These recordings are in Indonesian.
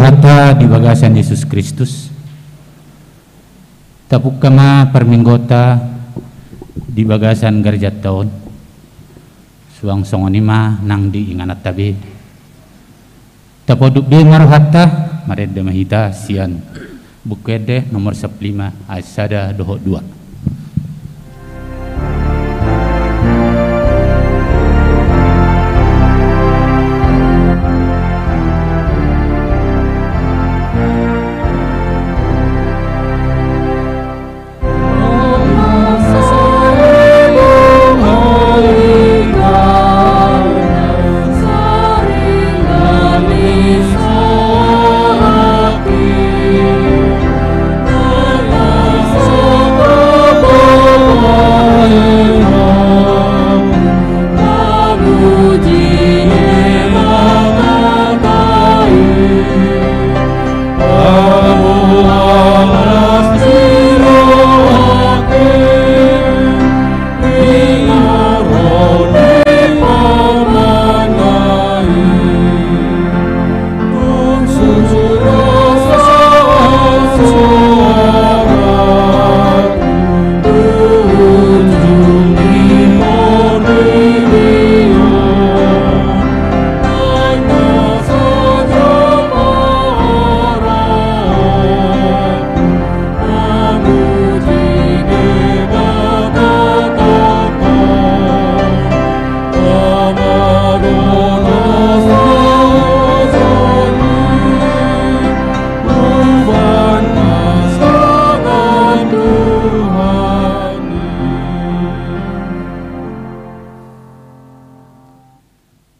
debata di bagasan Yesus Kristus. Tapuk kama perminggota di bagasan garjat taon. Suang songonima nang di inganat tabi. Tapoduk dengar hatta mareda mahita sian. Bukede nomor 15 asada dohok 2.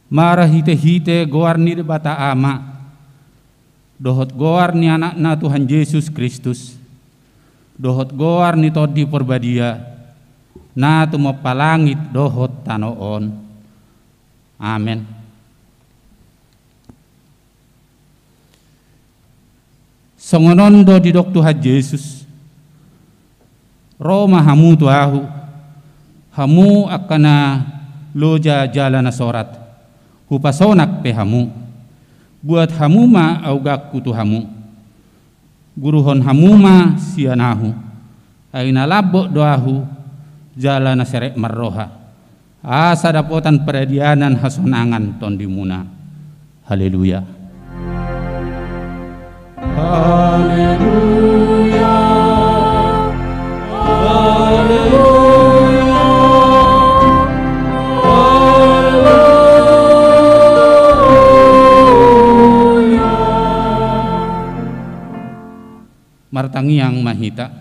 Mara hite-hite goar ni bata ama dohot goar ni anak na Tuhan Yesus Kristus dohot goar ni todi porbadia na tumapalangit dohot tanoon. Amen. Songonondo di dok Tuhan Yesus Roma hamu tuahu hamu akana loja jalan sorat hupasonak pe hamu buat hamuma augak kutu hamu guruhon hamuma sianahu aina labok doahu jalan serek marroha asa dapotan peradianan hasonangan tondimuna. Haleluya. Haleluya. Haleluya. Martangi yang mahita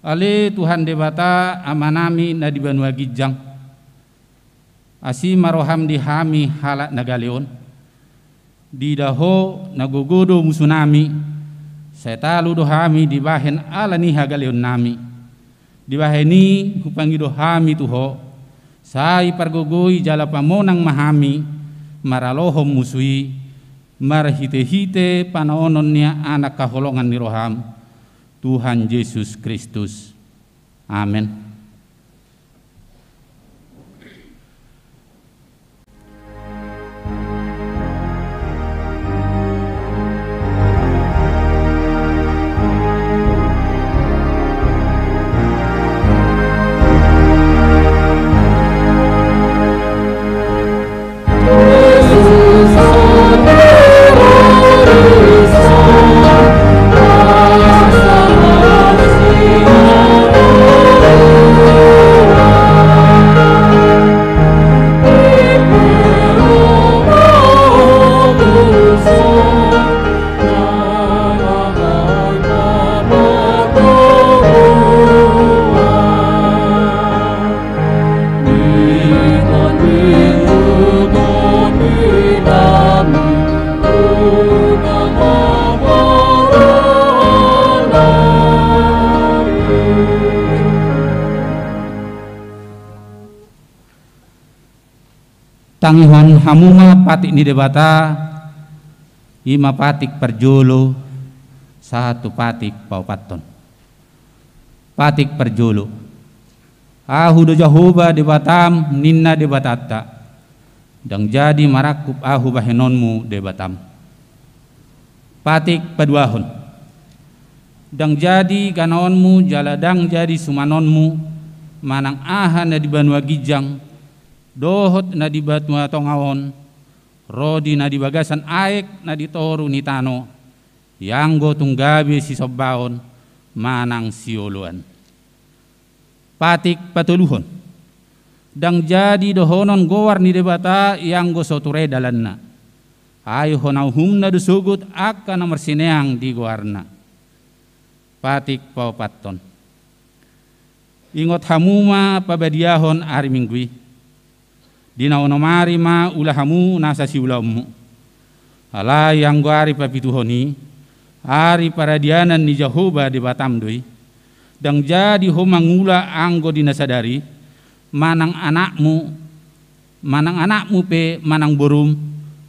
ale Tuhan debata amanami na di Banua Gijang asi maroham di hami halat nagaleon di daho nagugudo musunami setalu do hami di bahen ala ni hagaleon nami di baheni hupangido hami tuho sai pargogoi jala pamonang mahami maralohom musui marhite-hite panaononnya anak kaholongan ni roham Tuhan Yesus Kristus. Amin. Tangihon hamuma patik ni debata ima patik perjolo satu patik paupaton patik perjolo ahu do jahoba debatam ninna debatata dang jadi marakup ahu bahenonmu debatam patik paduahon. Dang jadi kanaonmu jaladang jadi sumanonmu, manang aha na di Banua Gijang, dohot na di Banua Tongawon, rodi na di Bagasan Aek na di Toru ni Tano, yanggo tunggabi si Sobbaon, manang sioluan. Patik patuluhon. Dang jadi dohonon gowar ni debata yanggo soture dalanna. Ayo honau na dusugut akan nomor sineang di goarna. Patik paupaton. Ingot hamuma pabadiahon ari minggui. Dinaonomari ma ulahamu nasa si ulamu. Ala yang goari papituhoni. Ari paradianan ni Jehovah di Batamdui. Dang jadi homangula anggo dinasadari. Manang anakmu pe manang borum.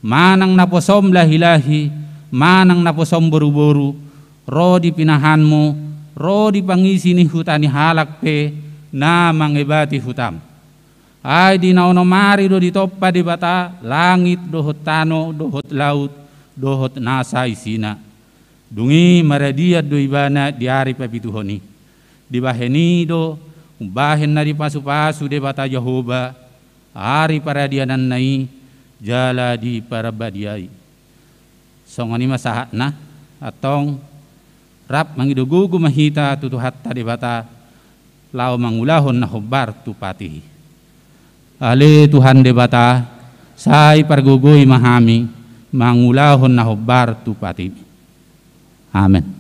Manang naposom lahi-lahi. Manang naposom boru-boru. Rodi pinahanmu, rodi pangisi ni hutani halak pe na mangebati hutam. Ay di naonomari do di toppa di bata, langit dohot tano, dohot laut, dohot nasa isina. Dungi maradiat do ibana di ari papituhoni. Di baheni do, bahen na di pasu-pasu di bata Jehovah, ari paradianan nai, jala di parabadiai. Songani masahat na, atong rap mangidugugu mahita tutuhatta di bata lau mangulahon na hubbar tu patihi. Ale Tuhan di bata sai pargugoy mahami mangulahon na hubbar tu patihi. Amen.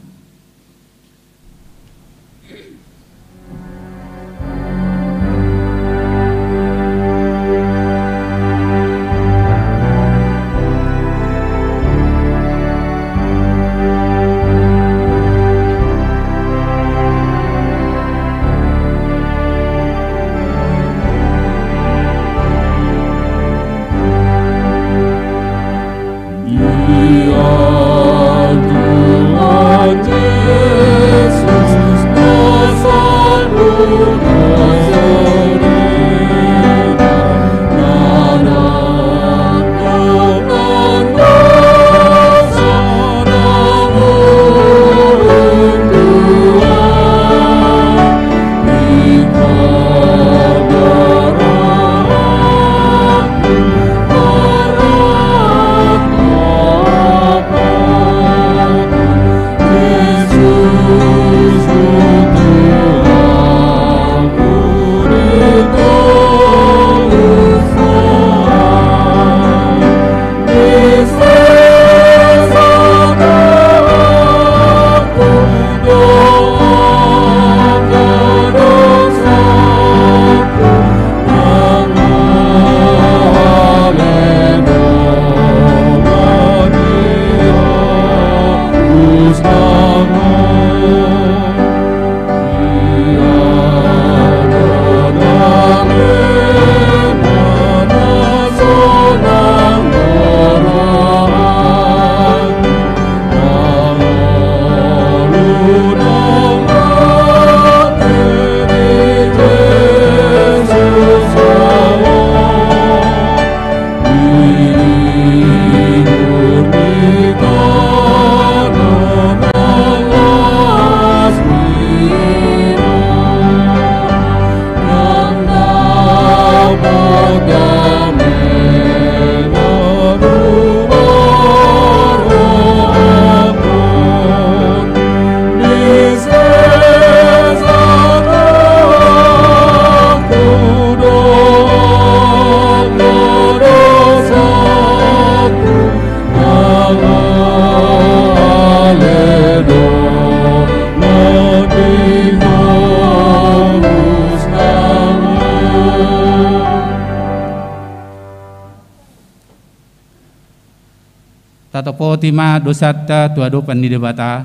Tatopoti ma dosatta tuadopan di debata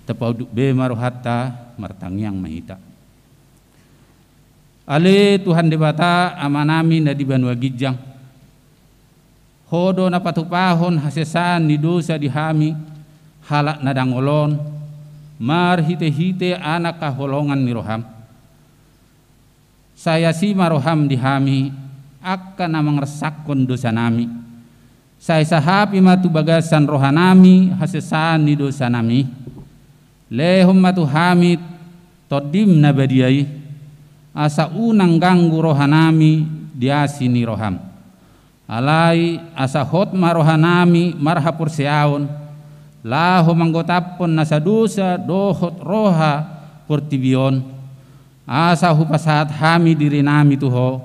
tapauduk be maruhatta martangyang mahita. Ale Tuhan debata amanami na di Banua Gijang. Hodo na patupahon hasesan ni dosa dihami halak na dangolon mar hite-hite anak kaholongan ni roham. Saya si maroham dihami akan namang resakon dosa nami. Sai sahapi matu bagasan rohanami hasesan ni dosa nami. Lehum matu hamid todim nabadiai. Asa unang ganggu rohanami diasini roham. Alai asa hotma rohanami marhapur seaon. Lahu manggotapon nasa dosa dohot roha portibion. Asa hupasahat hami diri nami tuho.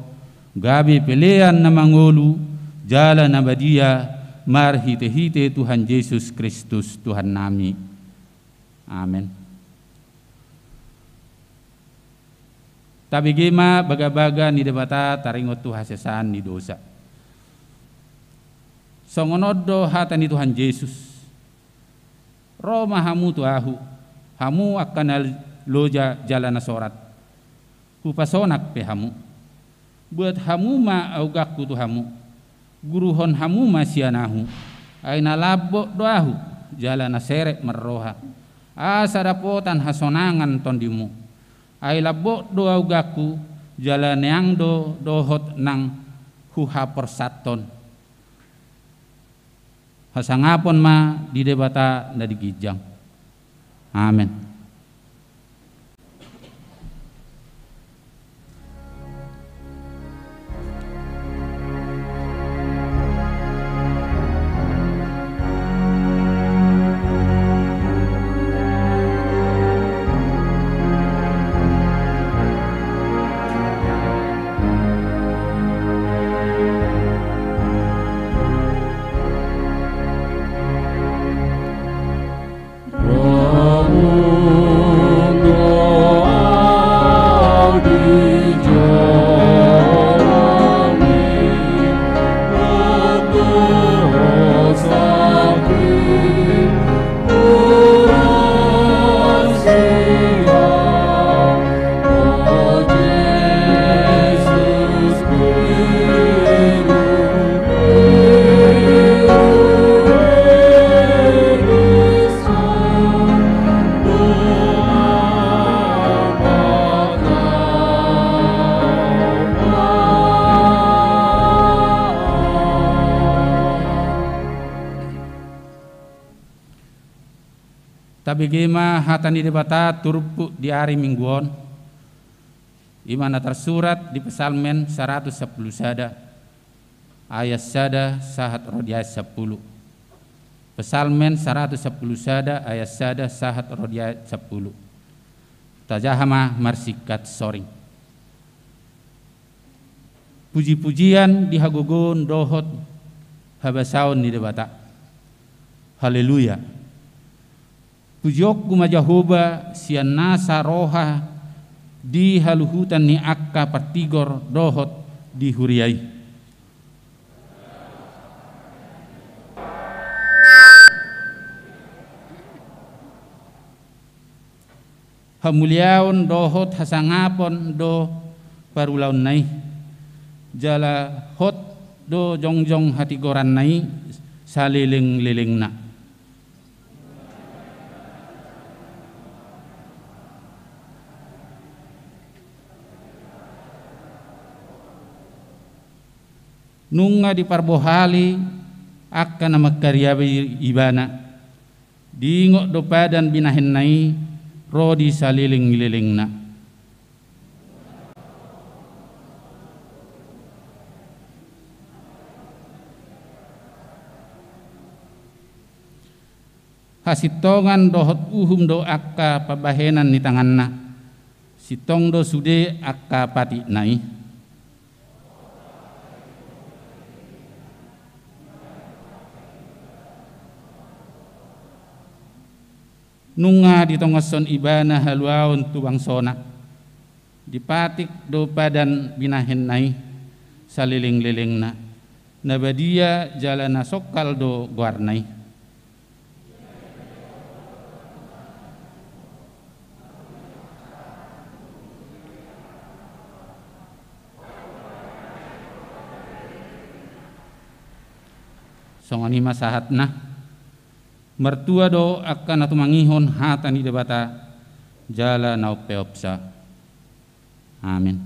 Gabi pelean na mangolu jala nabadia marhite-hite Tuhan Yesus Kristus Tuhan nami. Amin. Tabi gema baga-baga ni debata taringot tu hasesan ni dosa. Songonodo hata ni Tuhan Yesus. Roma hamu tu ahu. Hamu akan loja jalan sorat. Kupasonak pe hamu. Buat hamu ma augakku tu hamu. Guruhon hamu ma sianahu. Aina labo doahu jalan serek merroha. Asa dapotan hasonangan tondimu. Ai labo doa ugaku jalan yang dohot nang huha persaton. Hasangapon ma di debata na digijang. Amin. Tabigema hatani debata turpu di hari mingguan imana tersurat di Psalmen 110 sada ayat sada sahat rodia 10. Psalmen 110 sada ayat sada sahat rodia 10. Tajahama marsikat soring. Puji-pujian dihagogon dohot habasaun di debata. Haleluya. Pujiok gumajahoba sian nasa roha di haluhutan ni akka partigor dohot di huriai. Hamuliaon dohot hasangapon do parulaun nai. Jala hot do jongjong hatigoran nai saliling-liling na. Nunga di parbohali akan magkaryabi ibana dingok dopadan binahin nai rodi saliling-liling na. Hasitongan dohot uhum do akka pabahenan ni tangan na. Sitong do sude akka pati nai. Nunga di tongason ibana haluaon tuang sona dipatik do padan binahin nai saliling-liling na nabadia jalana sokal do guarnai. Songani masahat na mertua do akan atu mangihon hata ni debata jala nau peopsa. Amin.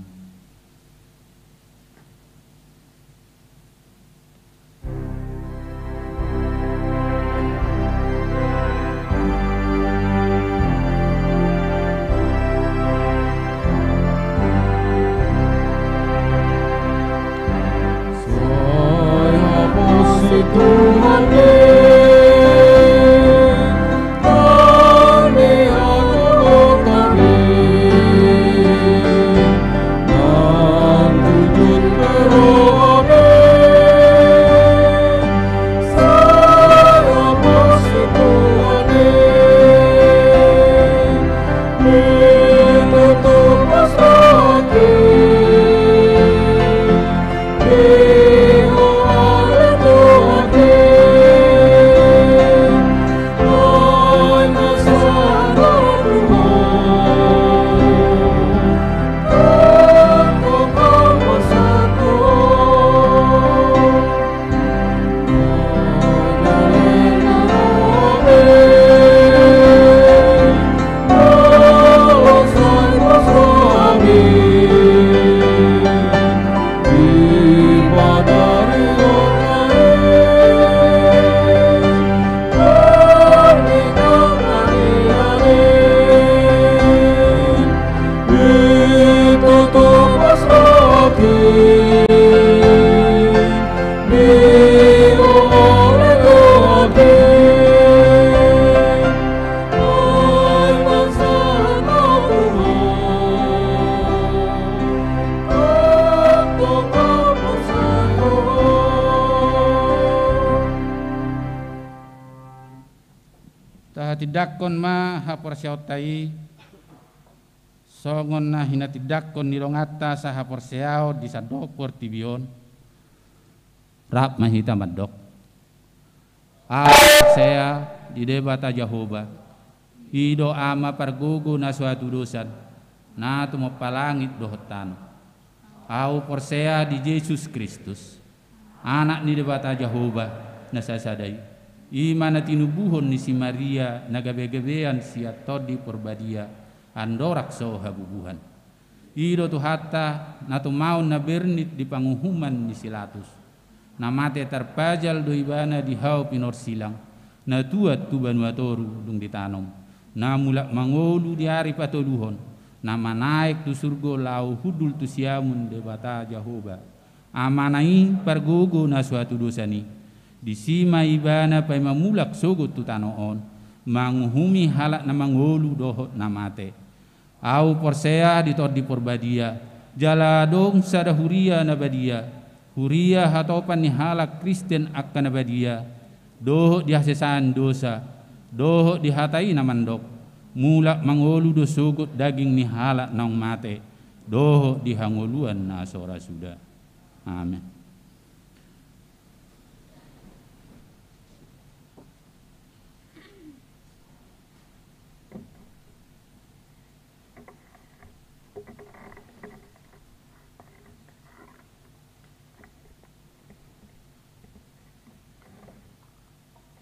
tidakon ma haporseotai songon na hina tidakon nilongata sa haporseao di sadokor tibion rap mahita madok saya di debata Jehovah hido ama pargugu na suatu dosan na tumapalangit dohotan au porsea di Yesus Kristus anak ni debata Jehovah na sasadai imana tinubuhon ni si Maria nagabe-gabean si atodi porbadia andorak so habubuhan ido tu hatta na tumaun na bernit di panguhuman ni silatus na mate terpajal do ibana di hau pinor silang na tuat tu banuatoru dung ditanom na mulak mangolu di hari patoluhon na manaik tu surgo lau hudul tu siamun debata Jehovah amanai pargogo na suatu dosani di sima ibana pai mamulak sogot tu tanoon manguhumi halak na mangolu dohot na mate au porsea di porbadia jaladong sada huria na badia huria hatopan ni halak Kristen akan na badia dohot dihasesan dosa dohot dihatai na mandok mulak mangolu do sogot daging ni halak nang mate dohot dihangoluan na sora sudah amin.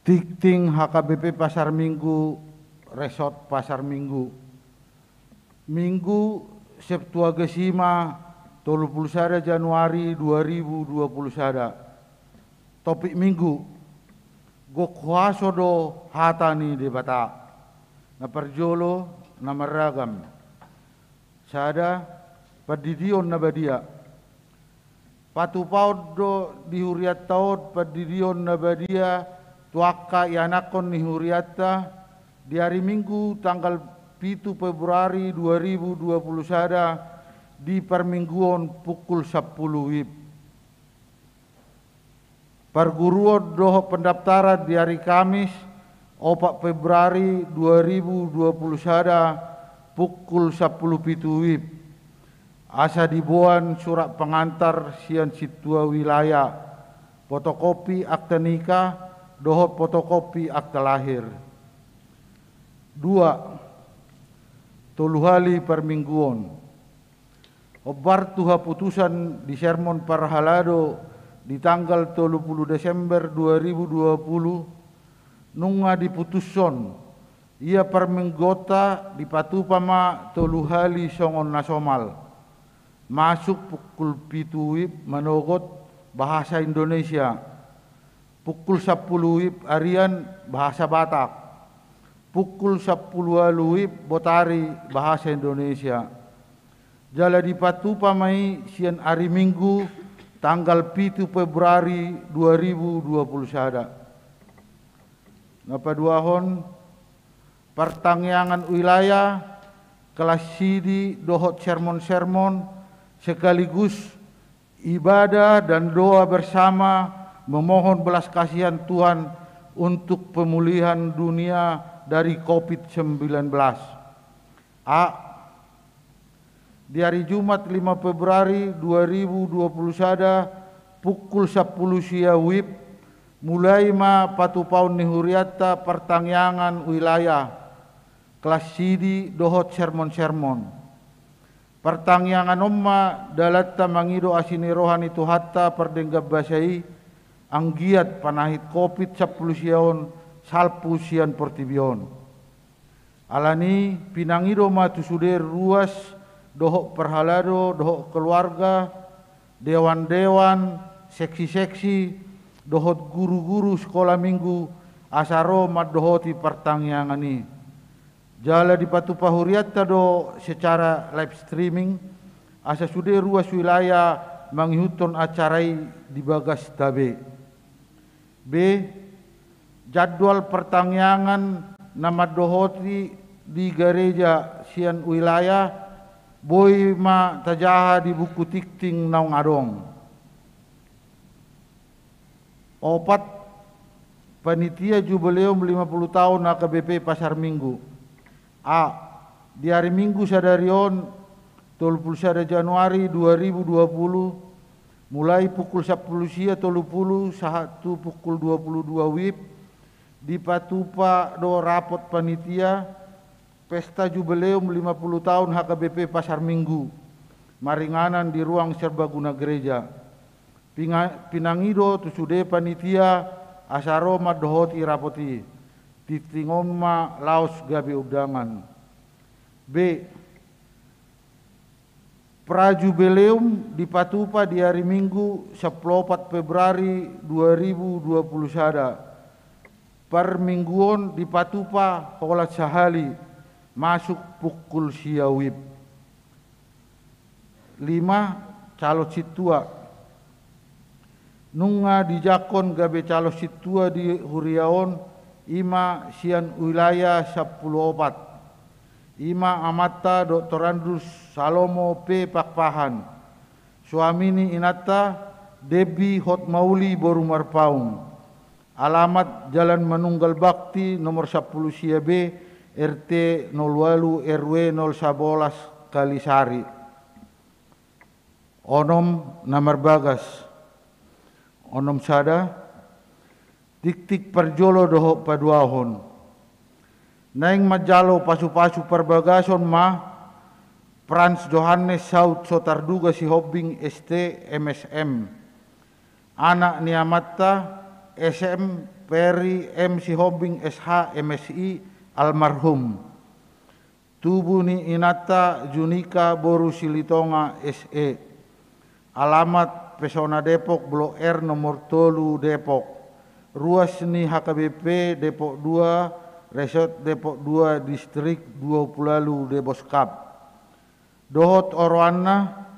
Tikting HKBP Pasar Minggu Resort Pasar Minggu Minggu Septuagesima 30 Januari 2020 topik minggu gokhaso do hatani debata na perjolo na maragam sada padidion na badia patupaud do dihuriat taud padidion na badia tuaka yanakon ni huriata di hari Minggu tanggal 7 Februari 2021 di permingguan pukul 10 WIB. Perguruan doho pendaftaran di hari Kamis 4 Februari 2021 pukul 10 WIB. Asa dibuan surat pengantar sian situa wilayah fotokopi akta nikah dohot fotokopi akta lahir. 2. Toluhali permingguan. Obar tuha putusan di sermon parhalado di tanggal 30 Desember 2020 nunga diputuson ia permenggota di patupama toluhali songon nasomal masuk pukul 7 WIB manogot bahasa Indonesia. Pukul 10 WIB Arian bahasa Batak, pukul 10 WIB Botari bahasa Indonesia. Jala di patupa mai sian hari Minggu tanggal 7 Februari 2020 sada. Napaduahon pertangyangan wilayah kelas sidi dohot sermon-sermon sekaligus ibadah dan doa bersama memohon belas kasihan Tuhan untuk pemulihan dunia dari COVID-19. A. Di hari Jumat 5 Februari 2021 pukul 10 sia WIB mulai ma patupaun nihuriata pertangyangan wilayah kelas sidi dohot sermon-sermon. Pertangyangan omma dalatta mangido asini rohani tuhatta perdenggab basai anggiat panahit COVID 10 siaon salpu sian portibion. Alani pinangido ma tusuder ruas dohok perhalado dohok keluarga dewan-dewan seksi-seksi dohot guru-guru sekolah minggu asaro mad dohoti pertangyangan ini. Jala di patupa huriatta do secara live streaming asa sude ruas wilayah manghiuton acarai di bagas tabe. B. Jadwal pertangyangan nama dohoti di gereja sian wilayah boy ma tajaha di buku tikting naung adong. 4. Panitia Jubileum 50 tahun AKBP Pasar Minggu. A. Di hari Minggu sadarion 31 Januari 2020 mulai pukul 10 sia 30 sahatu pukul 22 WIB di Patupa do rapot panitia Pesta Jubileum 50 tahun HKBP Pasar Minggu maringanan di ruang serbaguna gereja. Pinangido tusude panitia asaroma dohoti rapoti titingoma laos gabi udangan. B. Prajubileum di Patupa di hari Minggu 14 Februari 2020 sada. Per mingguon di Patupa holat sahali masuk pukul siawib. 5. Calo situa. Nunga di jakon gabe calo situa di Huriaon ima sian wilayah 14. Ima amata Dr. Andrus Salomo P. Pakpahan. Suamini inata Debi Hotmauli Boru Marpaung. Alamat Jalan Manunggal Bakti nomor 10 CB RT 08 RW 011 Kalisari. Onom Namar Bagas. Onom sada tik-tik perjolo doho paduahon. Naing majalo pasu-pasu perbagason ma Frans Johannes Saud Sotarduga si Hobbing ST MSM. Anak niamata SM Peri M si Hobbing SH MSI almarhum. Tubuh ni inata Junika Boru Silitonga SE. Alamat Pesona Depok Blok R nomor 3 Depok. Ruas ni HKBP Depok 2 Resort Depok 2 Distrik 20 Deboskap. Dohot Oroana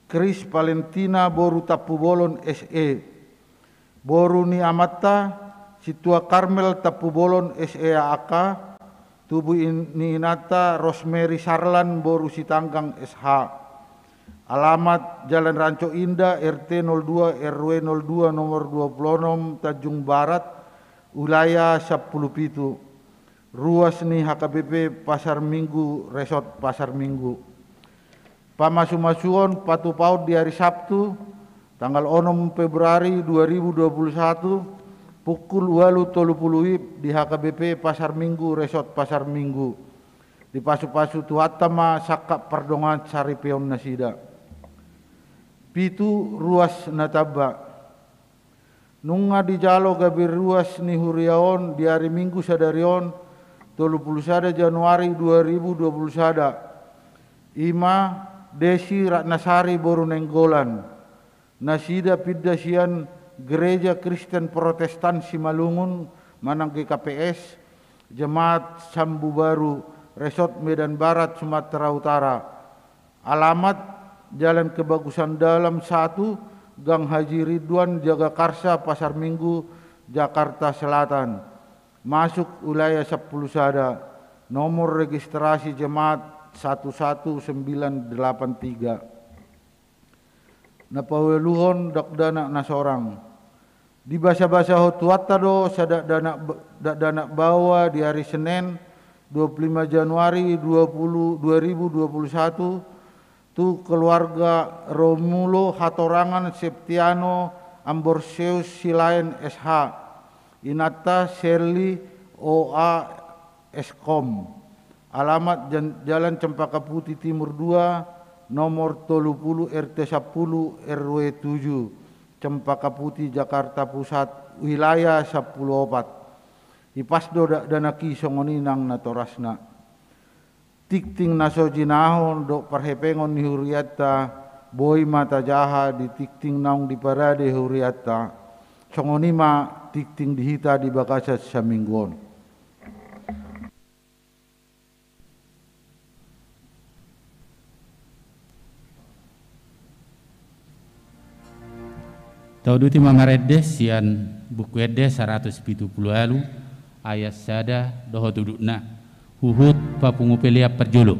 Kris Valentina Boru Tapubolon SE. Boru ni amata Situa Karmel Tapubolon SE AK. Tubuh ni inata Rosemary Sarlan Boru Sitanggang SH. Alamat Jalan Ranco Indah RT 02 RW 02 nomor 26 Tanjung Barat wilayah 10 Ruas ni HKBP Pasar Minggu Resort Pasar Minggu. Pamasu-masuon patu paut di hari Sabtu tanggal 6 Februari 2021 pukul 8.30 di HKBP Pasar Minggu Resort Pasar Minggu. Di pasu-pasu tuatama sakap perdongan Saripion Nasida. Pitu ruas nataba. Nunga di jalo gabir ruas ni Huriaon di hari Minggu sadarion 31 Januari 2021. Ima Desi Ratnasari Boru Nenggolan. Nasida Piddasian Gereja Kristen Protestan Simalungun Manang GKPS Jemaat Sambu Baru Resort Medan Barat Sumatera Utara. Alamat Jalan Kebagusan Dalam 1 Gang Haji Ridwan Jagakarsa Pasar Minggu Jakarta Selatan. Masuk wilayah 10 sada. Nomor registrasi jemaat 11983. Napaweluhon dakdana nasorang. Di basa-basa hotuata do sadak dana bawa di hari Senin 25 Januari 2021 tu keluarga Romulo Hatorangan Septiano Amborseus Silain SH. Inata Shirley OA Eskom. Alamat Jalan Cempaka Putih Timur 2 nomor 30 RT 10 RW 7 Cempaka Putih Jakarta Pusat wilayah 14. Ipasdo danaki songoninang natorasna. Tikting nasojinahon do parhepengon ni Huriata boy mata jaha di tikting naung di parade Huriata. Songonima tikting dihita di bakasat saminggon. Tauduti mamaredde sian buku edde 170 ayat sada doho dudukna huhut papungu pelia perjulu.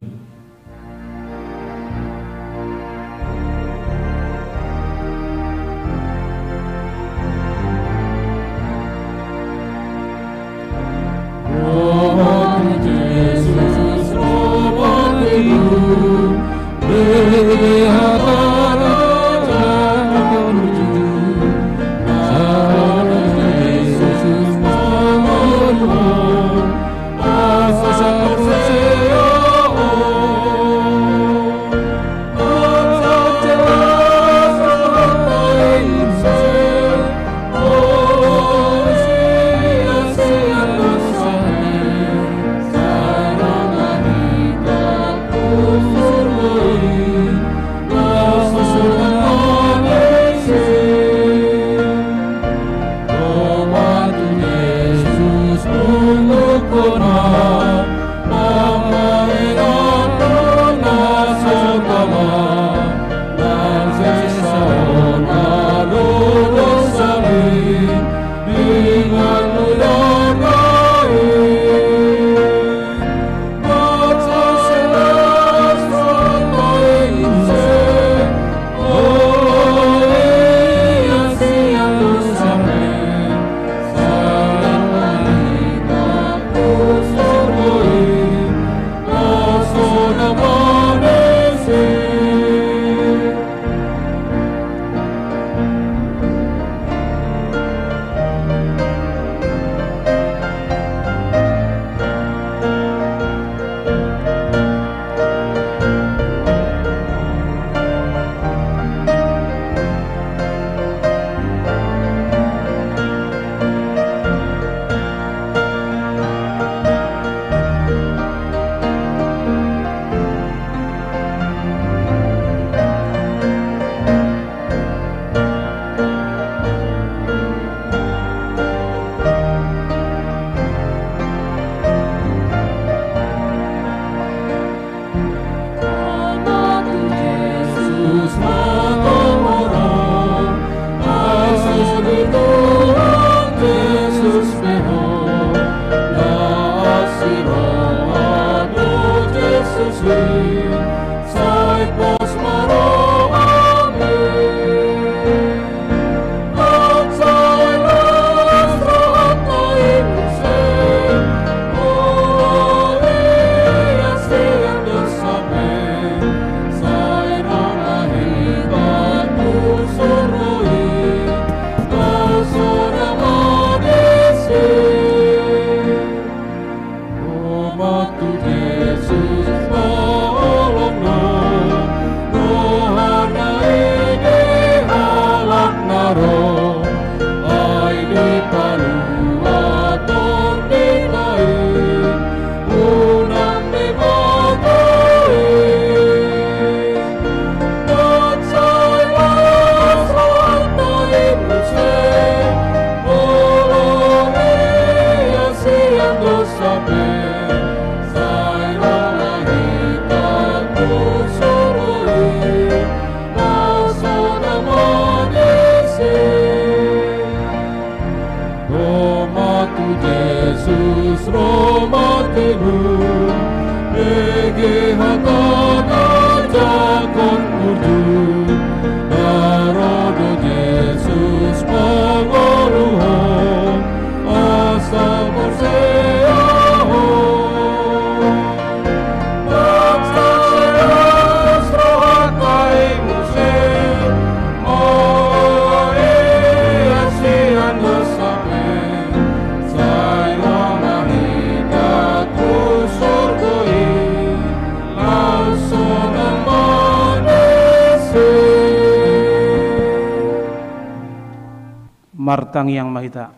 martang yang mahita.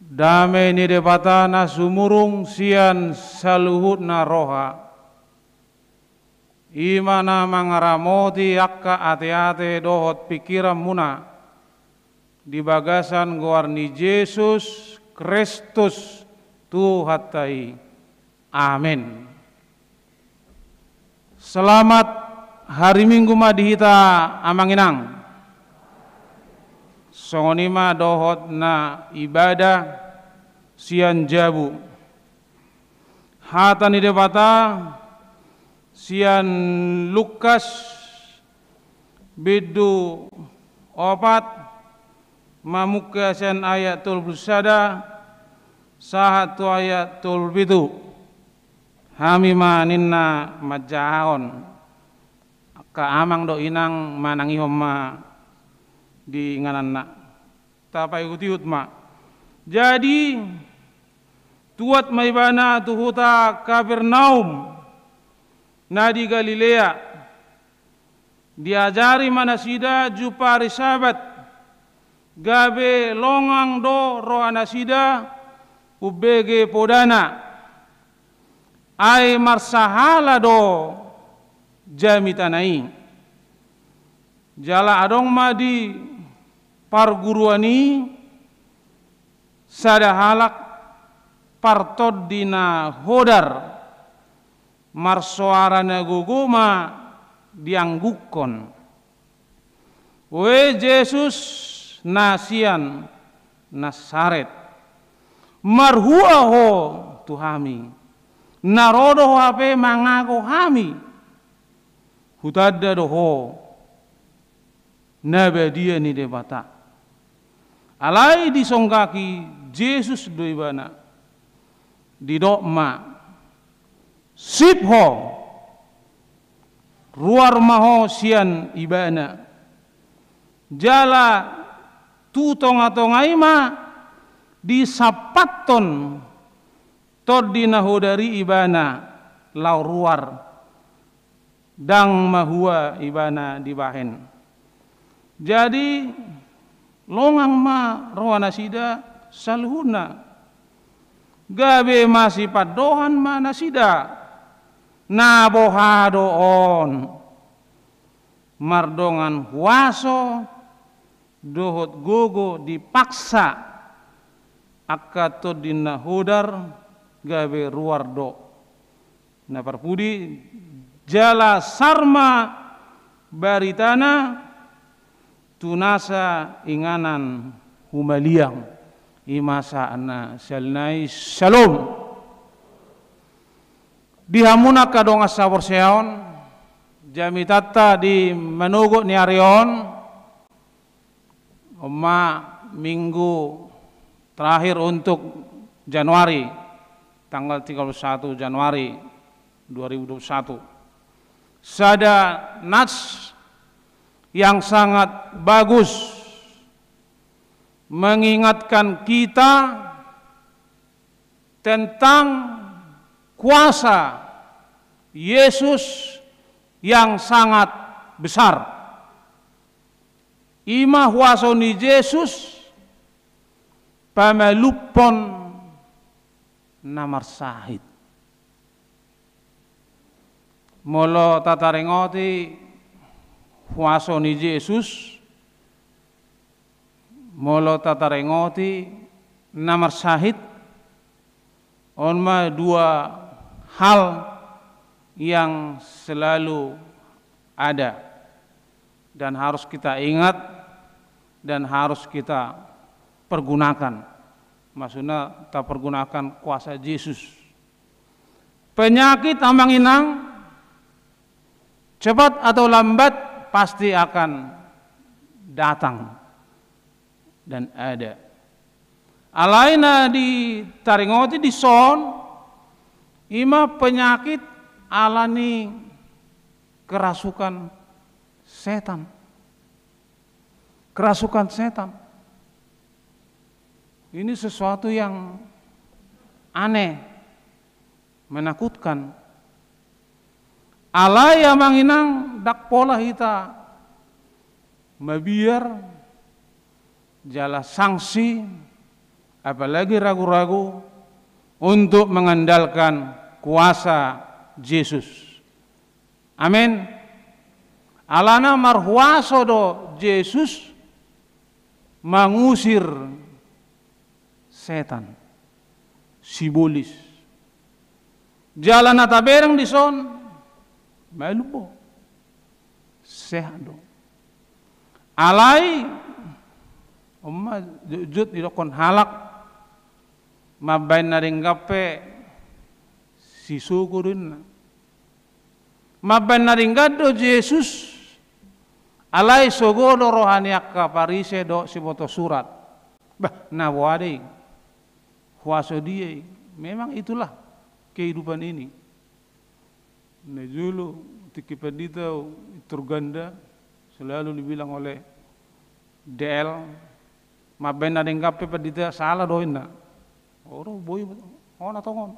Damai ni depata na sumurung sian saluhut na roha. Imana mangaramoti akka ate-ate dohot pikiran muna. Di bagasan goarni Yesus Kristus Tuhatai. Amin. Selamat hari Minggu madihita amanginang. Songonima dohot na ibadah sian jabu. Hatan ide bata sian Lukas bidu opat mamuka sian ayat tul busada sahatu ayat tul bidu hami maninna majaon ka amang do inang manangihom ma di ngananna tapai utiut ma. Jadi tuat maibana tuhuta Kapernaum nadi Galilea diajari manasida jupari sabat gabe longang do ro anasida ubege podana ai marsahala do jamitanai jala adong madi parguruani sada halak partod dina hodar marsoarana guguma dianggukon we Yesus nasian Nasaret marhua ho tuhami narodo hape mangago hami hutadda doho nabadia ni debata alai disonggaki Yesus doibana didokma sipho ruar maho sian ibana jala tutonga-tongai ma di sapaton tordina hodari ibana lau ruar dang mahua ibana dibahen. Jadi longang ma rohana sida saluhuna gabe masih padohan mana sida nabohado on mardongan huaso dohot gogo dipaksa akato dina hodar gabe ruardo na parpudi jala sarma baritana tunasa inganan humaliang imasa ana salnai shalom dihamuna kadong asabor seon jamitata di manugo ni arion oma minggu terakhir untuk Januari tanggal 31 Januari 2021 sada nats yang sangat bagus mengingatkan kita tentang kuasa Yesus yang sangat besar. Ima huasoni Yesus pamalupon namar sahid. Molo tatarengoti huasoni Yesus molo tatarengoti namar sahid onma dua hal yang selalu ada dan harus kita ingat dan harus kita pergunakan. Maksudnya kita pergunakan kuasa Yesus. Penyakit ambang inang cepat atau lambat pasti akan datang dan ada. Alaina di taringoti di son ima penyakit alani kerasukan setan. Kerasukan setan. Ini sesuatu yang aneh, menakutkan. Alaya manginang dak pola hita mabiar, jala sanksi, apalagi ragu-ragu untuk mengandalkan kuasa Yesus. Amin. Alana marhuaso do Yesus mengusir setan, sibolis. Jalan nata bereng di son, malupo, sehat do. Alai, umma jut idokon halak, mabain naring gape, sisukurin. Mabain naring gado Yesus, alai sogodo rohani akka parise do siboto surat. Bah, nawade, kuasa dia, memang itulah kehidupan ini. Nejulu tikipedita turganda selalu dibilang oleh DL, mabain naring gape pedita salah doina. Oro boy, ona tongon.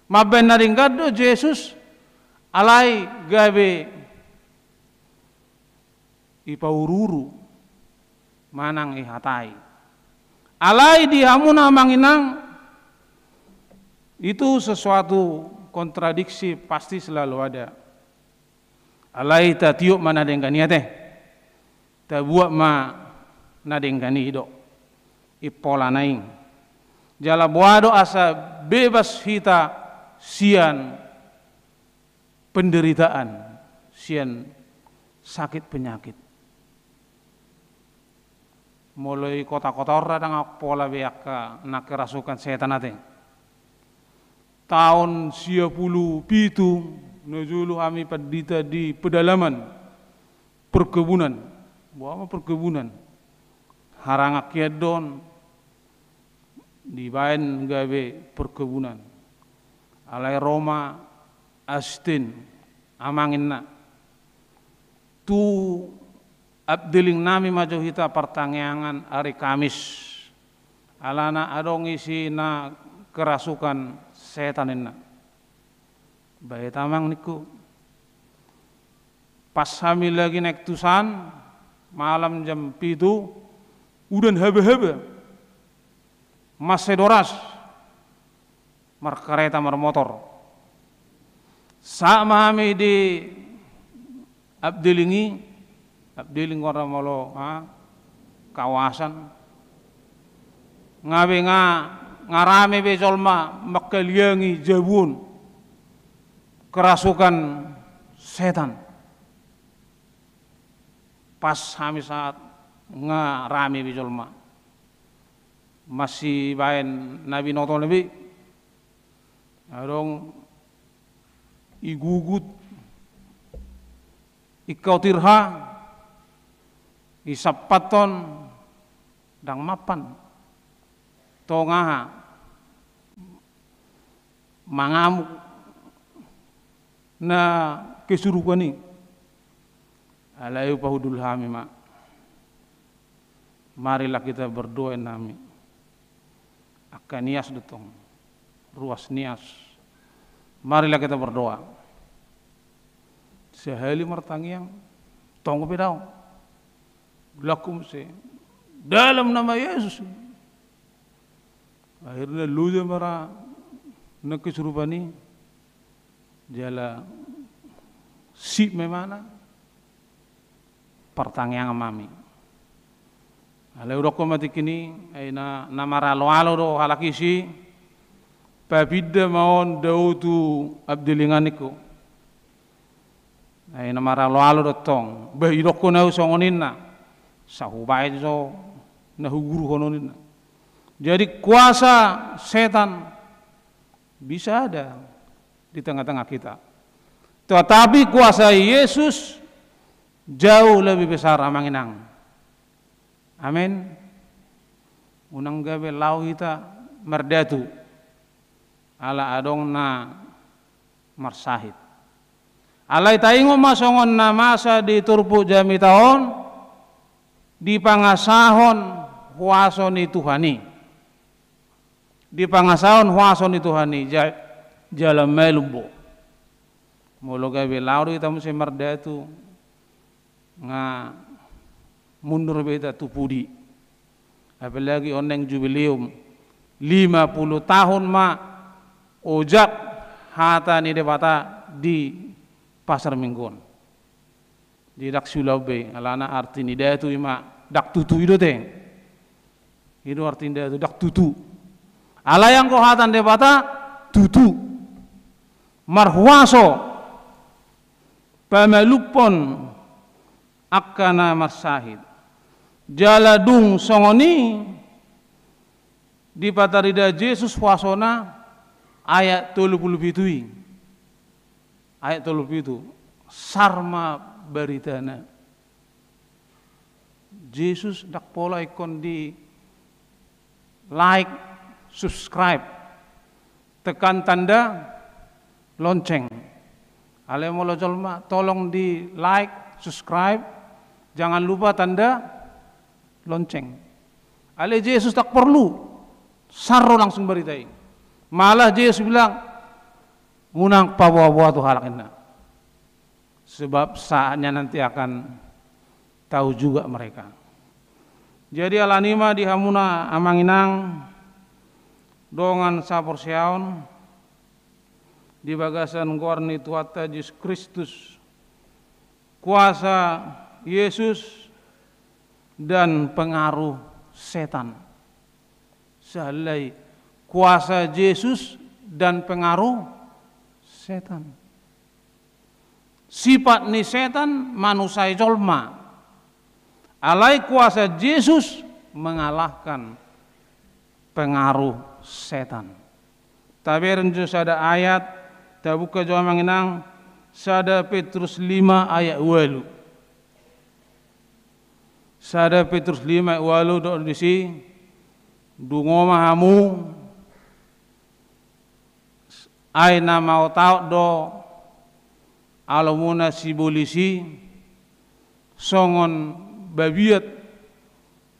Mabain naring gado Yesus, alai gabe ipaururu manang ihatai. Alai dihamuna manginang, itu sesuatu kontradiksi pasti selalu ada. Alai ta tiup mana dengkani teh, ta buat ma na dengkani hidup ipola naing. Jala buado asa bebas hita sian penderitaan, sian sakit penyakit. Mulai kota-kota orang dengan pola biaka nak kerasukan setan ate. Tahun 97 najulu kami pedita di pedalaman perkebunan, buat perkebunan. Harangak kedon di bain gawe perkebunan. Alai Roma Astin amanginna tu abdeling nami maju hita pertangyangan hari Kamis alana adong isi na kerasukan setan inna bayi tamang niku pas kami lagi naik tusan malam jam 7 udan hebe-hebe masih doras mar kereta mar motor sama kami di abdeling orang molo kawasan ngabe ngarame be jolma makaliangi jabun kerasukan setan pas kami saat ngarame be jolma masih bain nabi noto nabi adong igugut ikau tirha isapaton dang mapan tongaha mangamuk na kesurupan ni alayu pahudul hami mak marilah kita berdoa nami akan nias dutong ruas nias marilah kita berdoa sehali martangiang tonggo pedau lakum se dalam nama Yesus akhirnya luja mara nak kesurupani jala si memana pertanyaan mami ale uroko mati kini aina namara loalo do halakisi pabidda maon dautu abdilinganiku aina namara loalo do tong be iroko na songonina sahubai so nahuguru hononina. Jadi kuasa setan bisa ada di tengah-tengah kita. Tetapi kuasa Yesus jauh lebih besar amanginang. Amin. Unang gawe lau kita merdatu ala adong na marsahid. Alai taingo masongon na masa di turpu jami tahun di pangasahon huason Tuhani. Di pangasahon huason Tuhani jalan melumbo. Mulu gawe lau kita mesti merdatu nga mundur beta tupudi. Apalagi oneng jubileum 50 tahun ma ojak hata ni debata di pasar Minggon. Di dak sulaube alana arti ni dia tu ima dak tutu itu teh. Itu arti dia tu dak tutu. Ala yang ko hatan debata tutu. Marhuaso pamalupon akana marsahid. Jaladung songoni di patarida Yesus wasona ayat 37. Ayat 37 sarma baritana. Yesus dak pola ikon di like, subscribe, tekan tanda lonceng. Ale molo jolma tolong di like, subscribe, jangan lupa tanda lonceng. Ale Yesus tak perlu sarro langsung beritai. Malah Yesus bilang munang pabawa tu halakinna. Sebab saatnya nanti akan tahu juga mereka. Jadi alanima di hamuna amanginang dongan sapor siaon di bagasan gorni tuata Yesus Kristus kuasa Yesus dan pengaruh setan. Sehalai kuasa Yesus dan pengaruh setan. Sifat ni setan manusia jolma. Alai kuasa Yesus mengalahkan pengaruh setan. Tabirin jus ada ayat tabuka jua mengenang sada Petrus 5 ayat 8. Sada Petrus 5 ayat 8 do disi dungoma hamu aina mau tahu do alamuna sibolisi songon babiat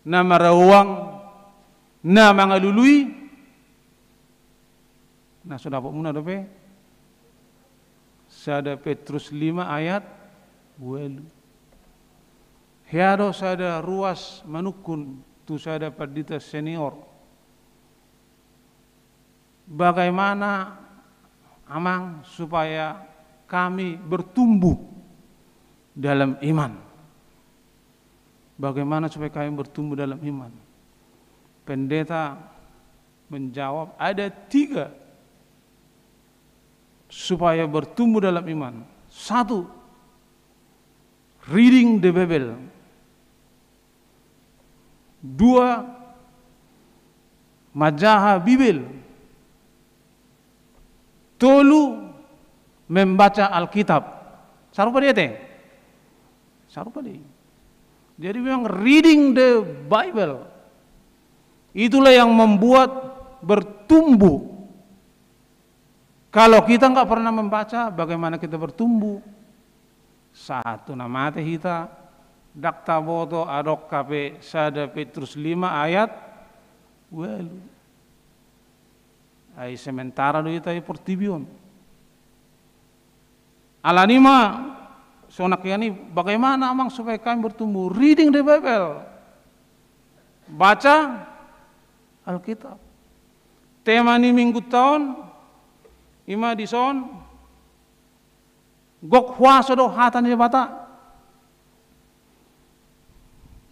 na marawang na mangalului na sudah apa muna dope sada Petrus 5 ayat 8. Hiado sada ruas manukun tu sada pardita senior. Bagaimana amang supaya kami bertumbuh dalam iman? Bagaimana supaya kami bertumbuh dalam iman? Pendeta menjawab ada 3 supaya bertumbuh dalam iman. 1, reading the Bible. 2, majaha Bibil. 3, membaca Alkitab. Sarupa dia teh. Sarupa dia. Jadi memang reading the Bible itulah yang membuat bertumbuh. Kalau kita enggak pernah membaca, bagaimana kita bertumbuh? 1 nama teh kita dakta boto adok kape sada Petrus 5 ayat 8. Ai sementara do ita portibion. Alanima sonak yani bagaimana amang supaya kami bertumbuh? Reading the Bible. Baca Alkitab. Tema ni minggu tahun ima dison gok huaso do hatan ni bata.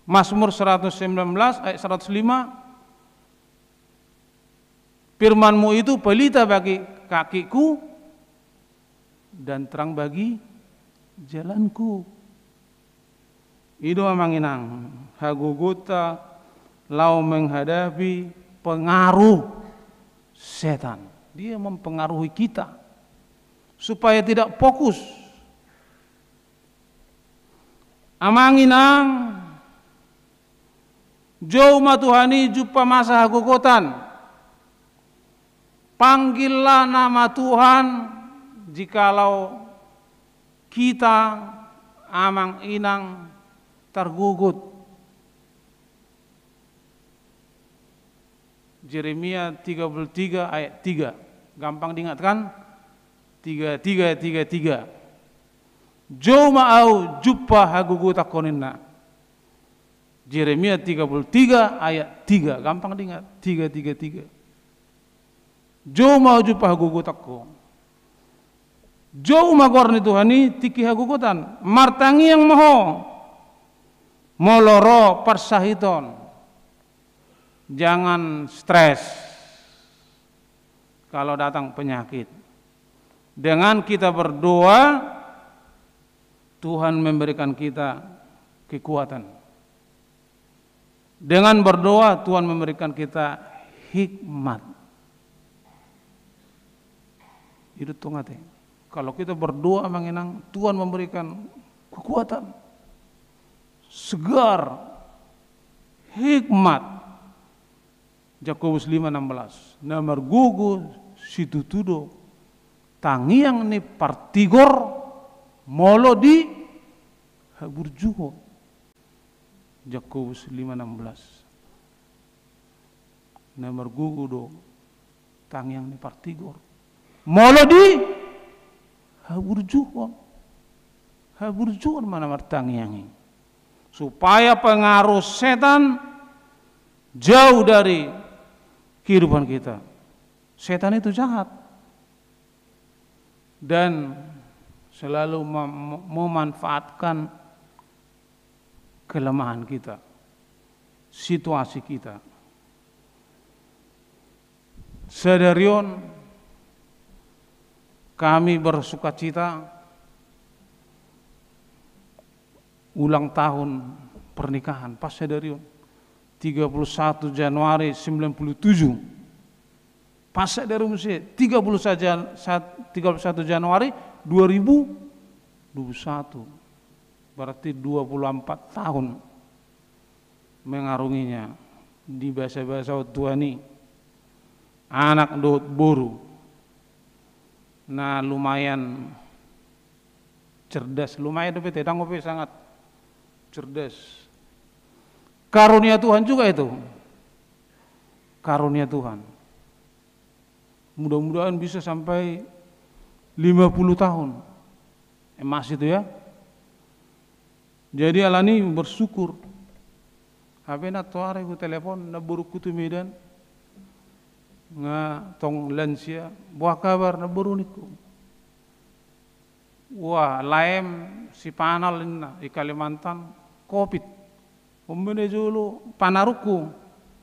Mazmur 119 ayat 105. Firman-Mu itu pelita bagi kakiku dan terang bagi jalanku. Itu amanginang haguguta lau menghadapi pengaruh setan. Dia mempengaruhi kita supaya tidak fokus. Amanginang jauh matuhani jumpa masa hagugutan. Panggillah nama Tuhan jikalau kita amang inang tergugut. Yeremia 33 ayat 3. Gampang diingatkan? 33. Jo ma'au jumpa hagugut akoninna. Yeremia 33 ayat 3, gampang diingat, 3. Jo maju pahagugutakko. Jo magorni Tuhani tiki hagugutan, martangi yang maho. Moloro persahiton. Jangan stres kalau datang penyakit. Dengan kita berdoa, Tuhan memberikan kita kekuatan. Dengan berdoa Tuhan memberikan kita hikmat. Itu tungate. Kalau kita berdoa mengenang, Tuhan memberikan kekuatan, segar, hikmat. Yakobus 5:16. Namar gugu situtudo tangiang ni partigor molo di haburjuho. Yakobus 5:16. Namar gugu do tangiang ni partigor molo di haburjuho. Haburjuho mana martangiang, supaya pengaruh setan jauh dari kehidupan kita. Setan itu jahat dan selalu memanfaatkan kelemahan kita, situasi kita. Sedarion kami bersukacita ulang tahun pernikahan pas sedarion 31 Januari 97. Pas dari musik 31 Januari 2021. Berarti 24 tahun mengarunginya di bahasa-bahasa Tuani. Anak dot boru. Nah, lumayan cerdas, lumayan tapi tidak sangat cerdas. Karunia Tuhan juga itu. Karunia Tuhan. Mudah-mudahan bisa sampai 50 tahun. Emas itu ya. Jadi alani bersyukur. Habe na tuare ku telepon na buruk tu medan. Nga tong lansia, buah kabar na buruniku. Wah, laem si panal na di Kalimantan Covid. Umbene julu panaruku.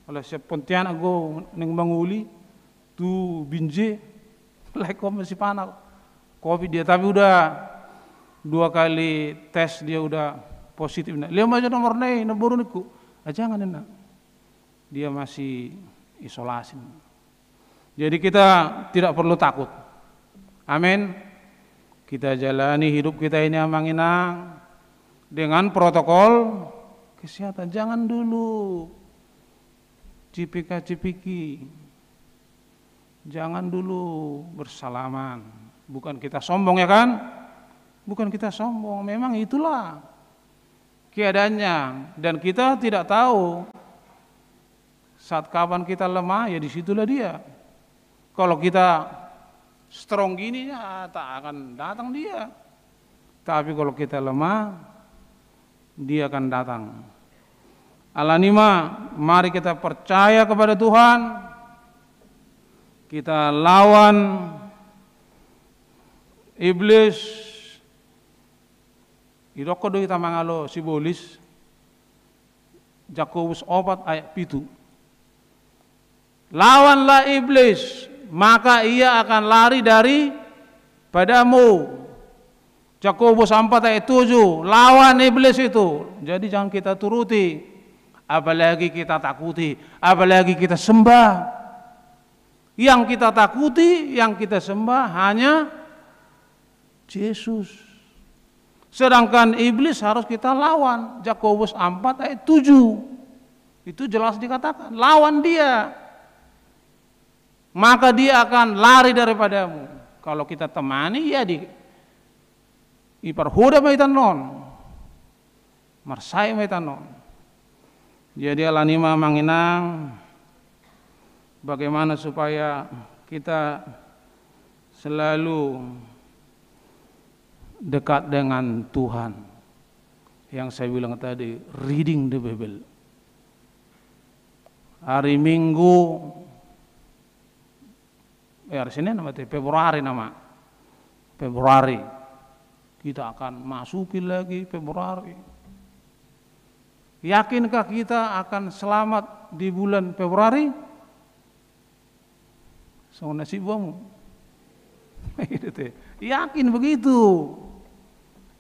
Oleh si Pontianak go neng manguli tu binje laikom si panal Covid dia, tapi udah 2 kali tes dia udah positif. Lihat aja nomor na buruniku. Jangan enak. Dia masih isolasi. Jadi kita tidak perlu takut. Amin. Kita jalani hidup kita ini amanginang dengan protokol kesehatan. Jangan dulu cipika-cipiki. Jangan dulu bersalaman. Bukan kita sombong ya kan? Bukan kita sombong. Memang itulah keadaannya. Dan kita tidak tahu saat kapan kita lemah, ya disitulah dia. Kalau kita strong gini ya tak akan datang dia. Tapi kalau kita lemah, dia akan datang. Alanima, mari kita percaya kepada Tuhan. Kita lawan iblis. Iroko do kita mangalo sibolis. Yakobus 4 ayat 7. Lawanlah iblis, maka ia akan lari dari padamu. Yakobus 4 ayat 7. Lawan iblis itu. Jadi jangan kita turuti, apalagi kita takuti, apalagi kita sembah. Yang kita takuti, yang kita sembah hanya Yesus. Sedangkan iblis harus kita lawan. Yakobus 4 ayat 7. Itu jelas dikatakan, lawan dia, maka dia akan lari daripadamu. Kalau kita temani, ya di iparhuda maitanon, marsai maitanon. Jadi alanima manginang bagaimana supaya kita selalu dekat dengan Tuhan. Yang saya bilang tadi, reading the Bible, hari Minggu, hari Senin nama Februari nama. Februari. Kita akan masuki lagi Februari. Yakinkah kita akan selamat di bulan Februari? So nasibmu. Yakin begitu.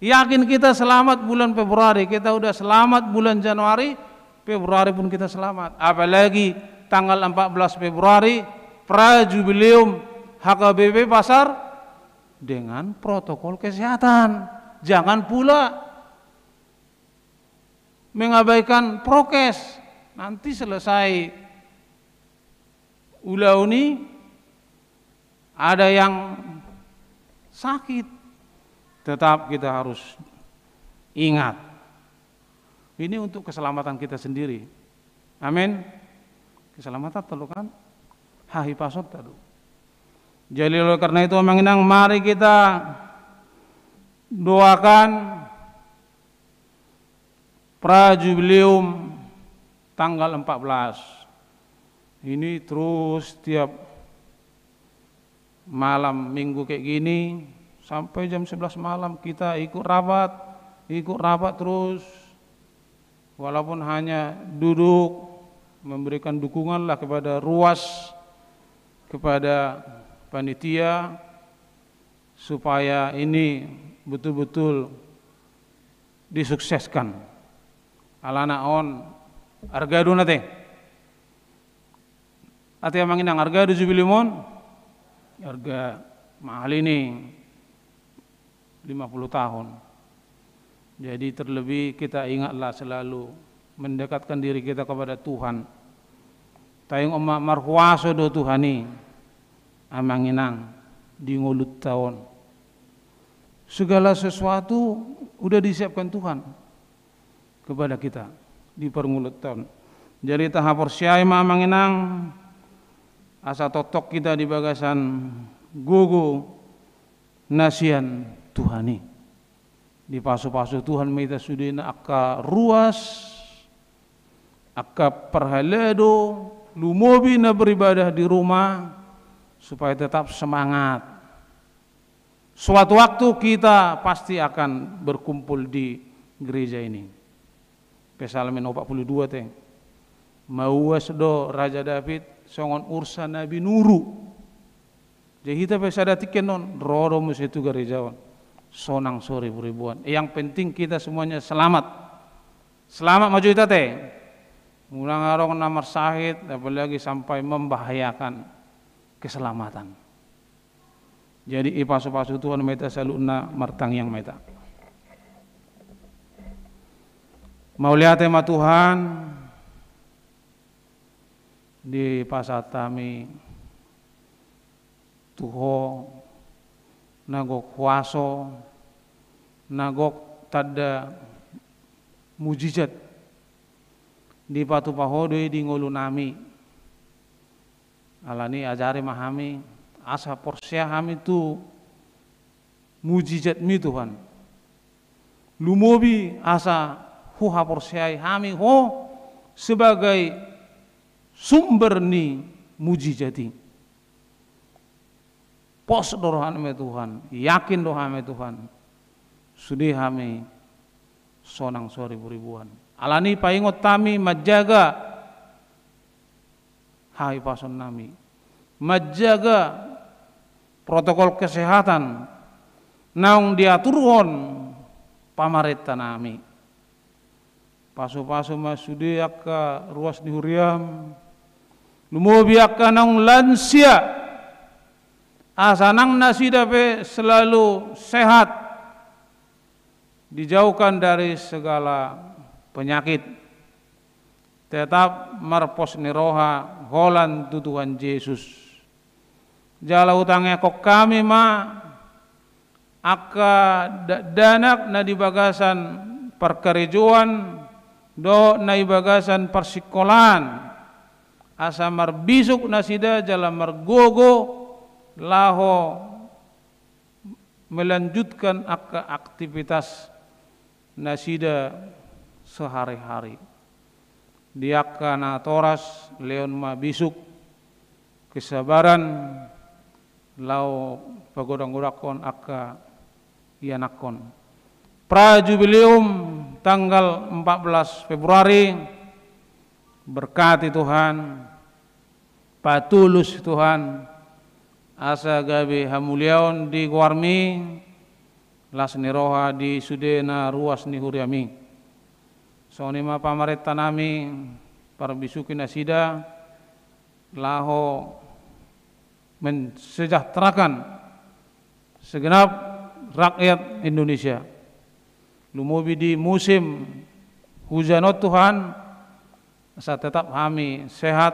Yakin kita selamat bulan Februari, kita udah selamat bulan Januari, Februari pun kita selamat. Apalagi tanggal 14 Februari prajubileum HKBP Pasar dengan protokol kesehatan. Jangan pula mengabaikan prokes. Nanti selesai ulauni ada yang sakit. Tetap kita harus ingat. Ini untuk keselamatan kita sendiri. Amin. Keselamatan telu kan? Hahi pasot telu. Jadi oleh karena itu menginang, mari kita doakan prajubileum tanggal 14. Ini terus tiap malam minggu kayak gini sampai jam 11 malam kita ikut rapat terus, walaupun hanya duduk memberikan dukungan lah kepada ruas, kepada panitia supaya ini betul-betul disukseskan. Alana on argado nate. Ate manginang argado jubilimon. Harga mahal ini 50 tahun. Jadi terlebih kita ingatlah selalu mendekatkan diri kita kepada Tuhan. Tayong oma marhuaso do Tuhani amanginang di ngulut tahun. Segala sesuatu udah disiapkan Tuhan kepada kita di permulut tahun. Jadi tahap persiai amanginang asa totok kita di bagasan gugu nasian Tuhani. Di pasu-pasu Tuhan kita sudina akka ruas, akka perhalado, lumobi na beribadah di rumah supaya tetap semangat. Suatu waktu kita pasti akan berkumpul di gereja ini. Psalmen 42 teh. Mauas do Raja David songon ursa Nabi Nuru. Jadi kita bisa datikan non rodo musitu gerejawan. Sonang sore beribuan. Yang penting kita semuanya selamat. Selamat maju kita teh. Mulang arong namar sahid apalagi sampai membahayakan keselamatan. Jadi ipasu-pasu Tuhan meta saluna martang yang meta. Mau lihat tema Tuhan di pasatami tuho nagok kuaso nagok tada mujizat di patu pahodoi di ngolunami alani ajari mahami asa porsia hami tu mujizat mi Tuhan lumobi asa huha porsiai hami ho sebagai sumber ni mujizati pos dohan me Tuhan yakin dohan me Tuhan sudi hami sonang sore beribuan alani paingot tami majaga hai pason nami majaga protokol kesehatan naung diaturun pamarenta nami pasu-pasu masudi akka ruas di huriam lumobi akka naung lansia asanang nasida pe selalu sehat dijauhkan dari segala penyakit tetap marpos niroha holan tu Tuhan Yesus jala utangnya kok kami ma akka danak na di bagasan perkerejuan do na ibagasan persikolan asa marbisuk nasida jala margogo laho melanjutkan aktivitas nasida sehari-hari diakka na toras leon ma bisuk kesabaran lau pagodang-godakon akka ianakon. Prajubileum tanggal 14 Februari berkati Tuhan, patulus Tuhan, asa gabe hamuliaon di guarmi, las niroha di sudena ruas ni huriami. Sonima pamaretta nami parbisukin asida laho mensejahterakan segenap rakyat Indonesia. Lumubi di musim hujanot Tuhan, asa tetap kami sehat,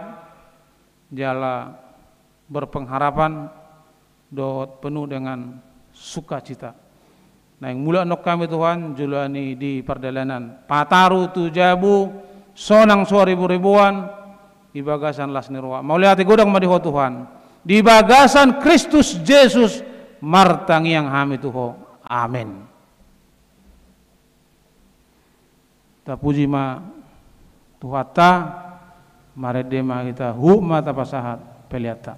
jala berpengharapan, dot penuh dengan sukacita. Nah yang mula nok kami Tuhan julani di perdalanan pataru tujabu sonang ribu-ribuan di bagasan las nirwa. Mau lihat godang madiho Tuhan di bagasan Kristus Yesus martang yang kami Tuhan. Amin. Ta puji ma Tuhata maredema kita hukma tapasahat peliata.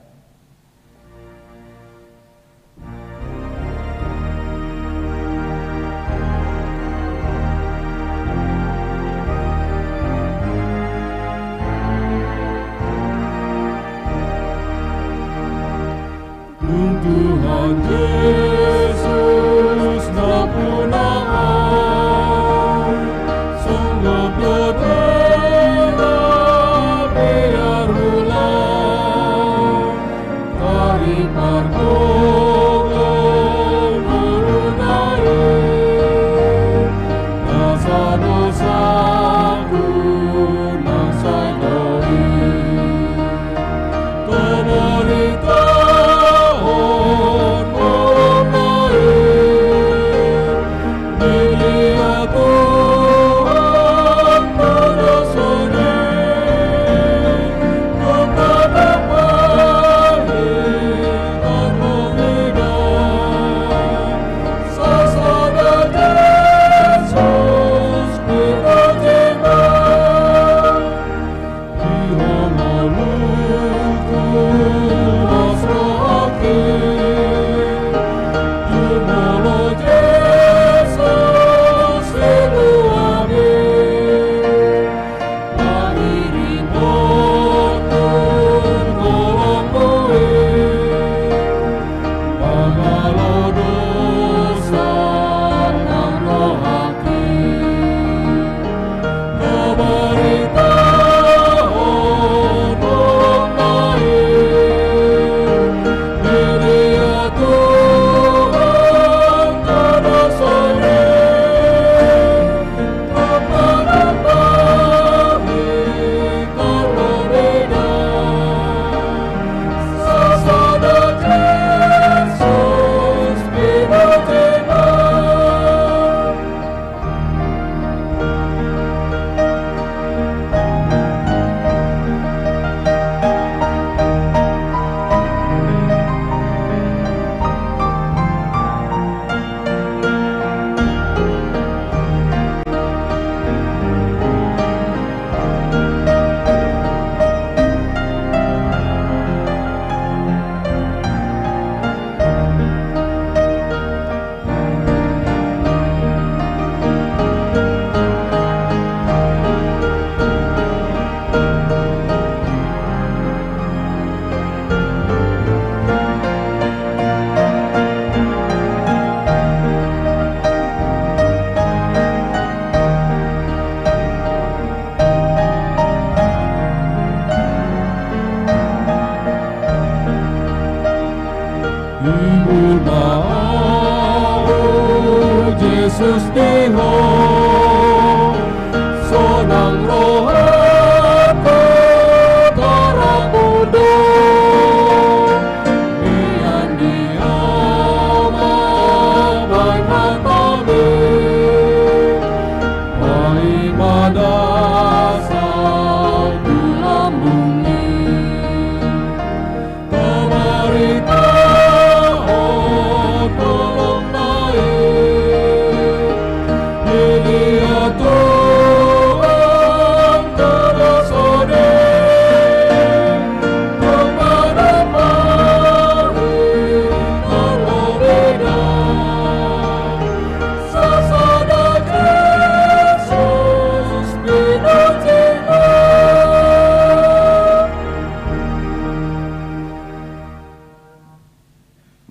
Tuhan Yesus na punaan, sungguh berbeda biar ulang,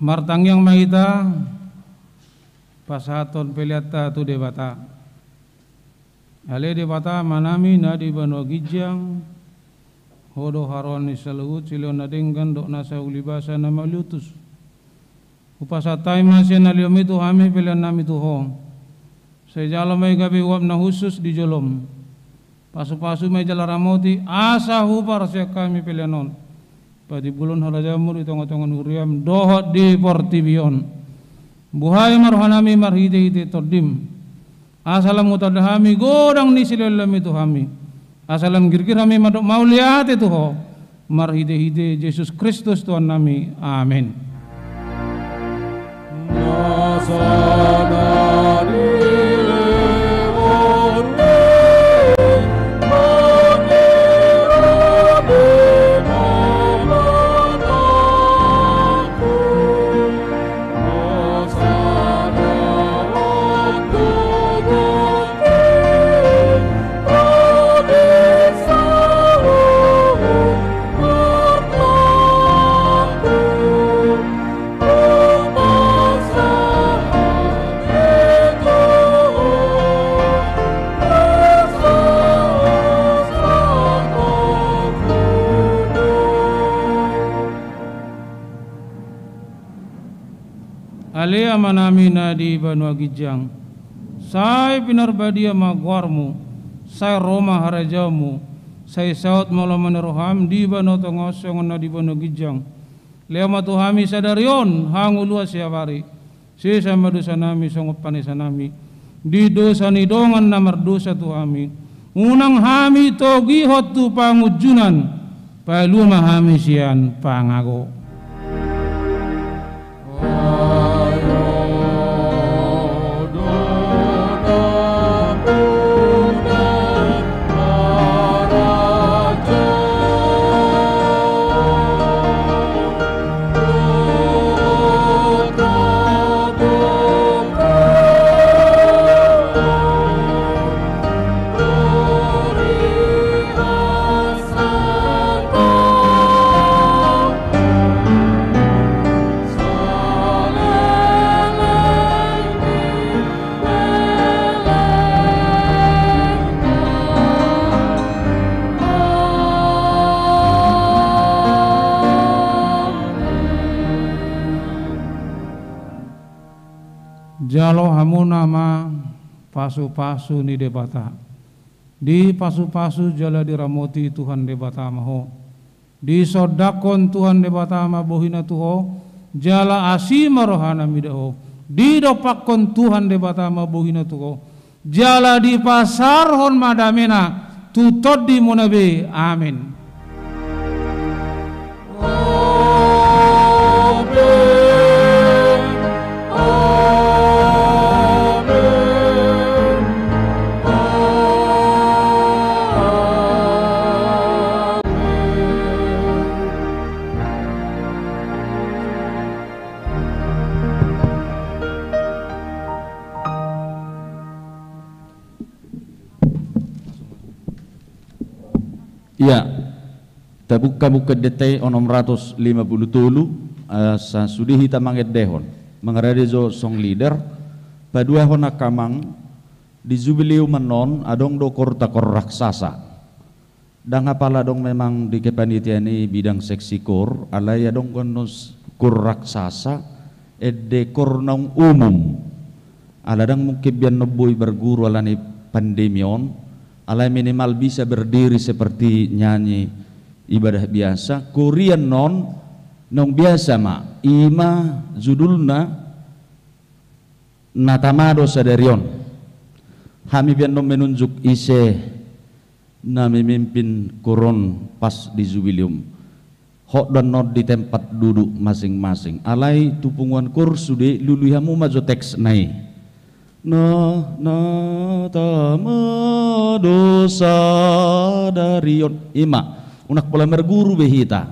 martangyang mahita pasaton peliata tu debata ale debata manami na di Banua Gijang hodo haron ni saluhut silo na denggan dok nasa ulibasa na malutus upasatay masya na liyom itu hami pilihan nami tuho sa jalo may gabi wap na husus di jolom pasu-pasu may jalaramoti asa hupar siya kami pilihanon pati bulon halajamur itong-itongan huriam dohot di portibion buhay marhanami marhide-hide tordim asalam utadahami godang ni silalam itu hami asalam girgir hami madok mauliat itu ho marhide-hide Yesus Kristus Tuhan nami amin. Alea manami na di Banua Gijang sai pinarbadia magwarmu sai Roma harajamu sai saut malaman roham di Banua Tongosong na di Banua Gijang lea matuhami sadarion hangu luas siabari si sama dosa nami songop panisa nami di dosa ni dongan namar dosa tuhami unang hami togi hotu pangujunan paluma hami sian pangago. Jalo hamu nama pasu-pasu ni debata di pasu-pasu jala diramoti Tuhan debata maho di sodakon Tuhan debata ma bohina tuho jala asima rohana midaho di dopakon Tuhan debata ma bohina tuho jala di pasar hon madamena tutod di munabe amin. Ya, tabuka-buka detai onom 150 tulu sa sudi hita manget dehon mangaradezo song leader padua hona kamang di jubileu menon adong do takor raksasa dang apala dong memang di kepanitiaan ini bidang seksi kor alai adong konos kur raksasa dekor nang umum aladang mungkin biar neboy berguru alani pandemion alai minimal bisa berdiri seperti nyanyi ibadah biasa Korean non biasa ma ima judulna natamado sadarion hami bian non menunjuk ise na memimpin koron pas di jubilium hok dan not di tempat duduk masing-masing alai tupungan kur sude luluhamu majo teks nai tamado sadarion ima unak pola merguru behita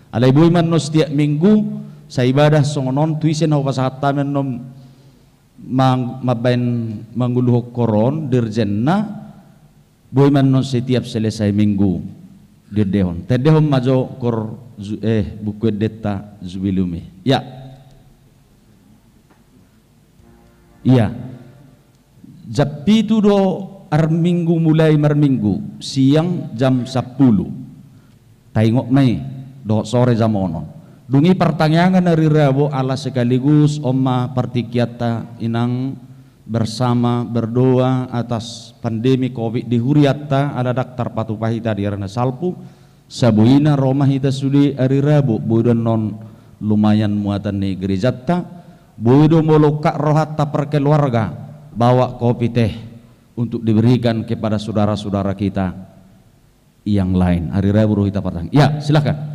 alai boy man nos tiap minggu sa ibadah songonon tuisen ho pasatamen nom mabain mangguluh koron dirjenna boy man nos setiap selesai minggu dirdehon tedehon majo kor buku deta jubilume ya Iya. Japi itu do arminggu mulai marminggu siang jam 10. Tengok mai do sore jam onon. Dungi pertanyaan dari Rabu ala sekaligus Oma partikiata inang bersama berdoa atas pandemi Covid di Huriatta ada daktar patupahita di Arana Salpu sabuina rumah kita sudi hari Rabu bodo non lumayan muatan ni gerejatta bodo molokak rohatta perkeluarga bawa kopi teh untuk diberikan kepada saudara-saudara kita yang lain. Hari Rabu kita pertanyaan. Ya, silakan.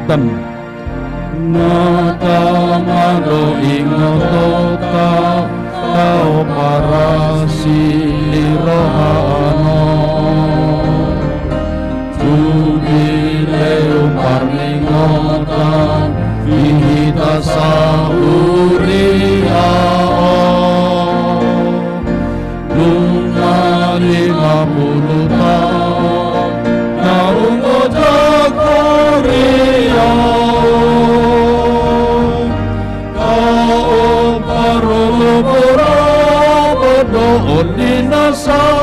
Tem natamado ingotota tao para silirahano jubileu parningotan vihita sauriao luna 50 tahun naungo Odina sahoria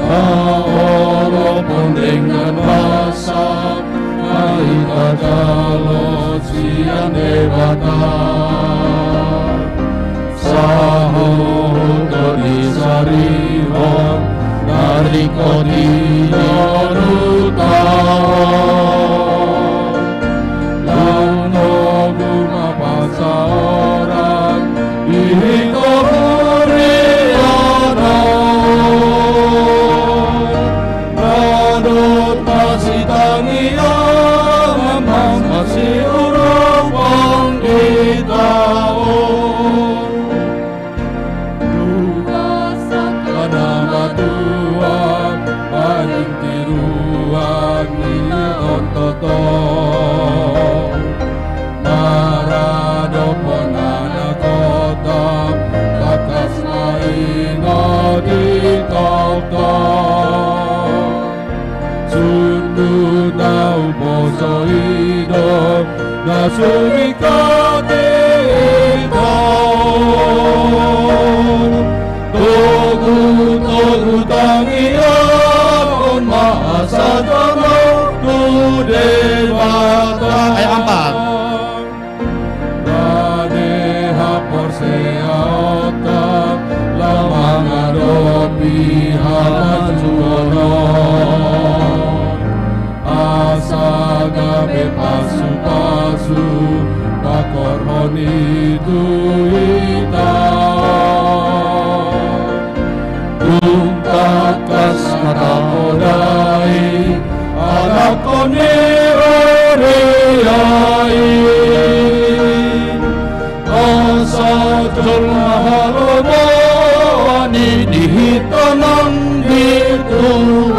walaupun dengan masa kita jalo siang debata sahoto disarihon dari kodino seorang diri kohuriana Radot masih tangia memang masih urupang ditahun duka pada batuan paling tiruan ini ototot Ponana kota kakas maina di kota sundu tau poso hidup nasumi kati togu tangi akon masa jono tu dewata ayat 4 seota lamang adopi halajuono asa gabe pasu-pasu pakorhoni tuita tungkakas mata kodai alakoni oreai Sajul maharobani dihitanang dituhani.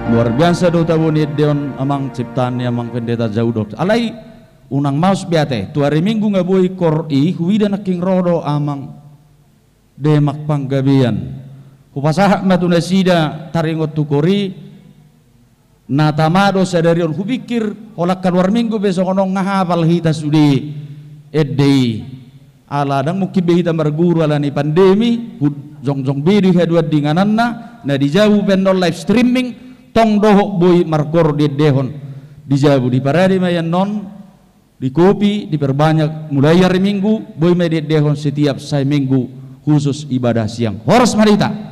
Luar biasa do tabunit deon amang ciptaan amang pendeta jauh do. Alai unang maus biate. Tu hari Minggu ngabui kori huida naking rodo amang demak panggabian. Hupasahak matunasida taringot tu kori. Natamado sadarion hubikir olak keluar minggu besok onong ngahapal hita sudi edei aladang mungkin behita marguru alani pandemi jong bidu hedua dingananna na dijauh pendol live streaming tong dohok boy markor di dehon dijauh di paradi mayan non di kopi diperbanyak mulai hari minggu boy me di dehon setiap saya minggu khusus ibadah siang horos marita.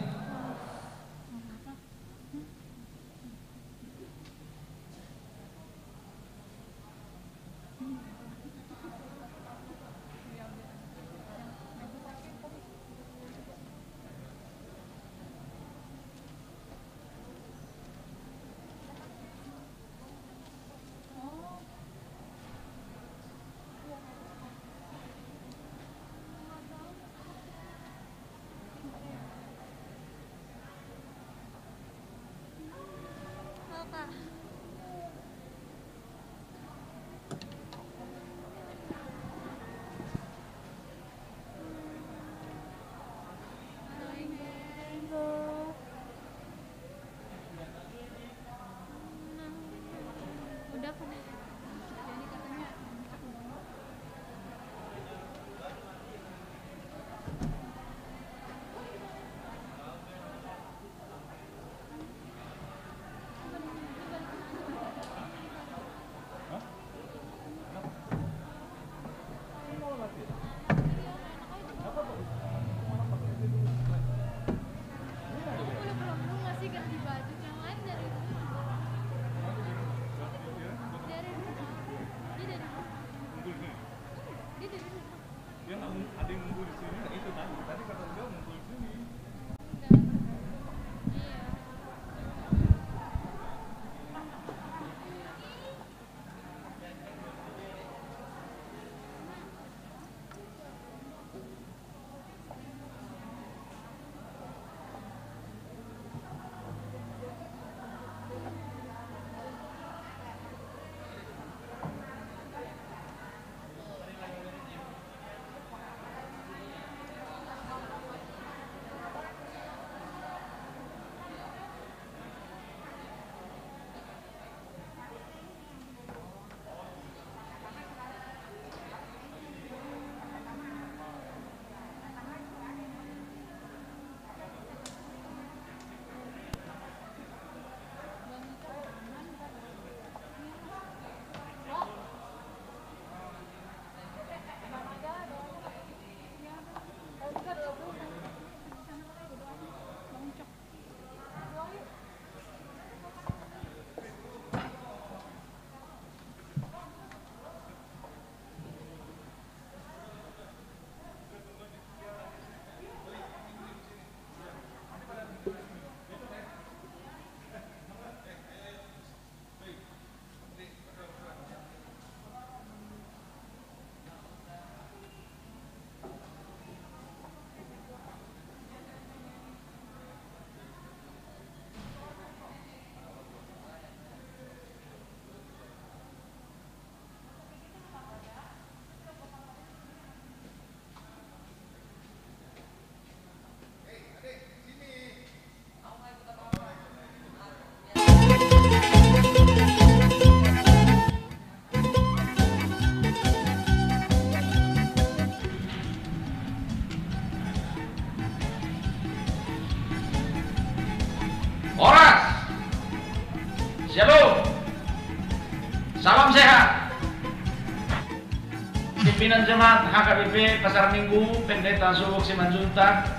Pak. Udah pernah. Jadi katanya belum ngasih ganti baju yang lain dari rumah. Dari rumah. Dia dari rumah. Dia dari rumah. Dia nggak ada yang nunggu di sini, nah itu tadi kata dia nunggu di sini. Enggak. Iya. Horas, Shalom, salam sehat. Pimpinan Jemaat HKBP Pasar Minggu, Pendeta Subuk Simanjuntak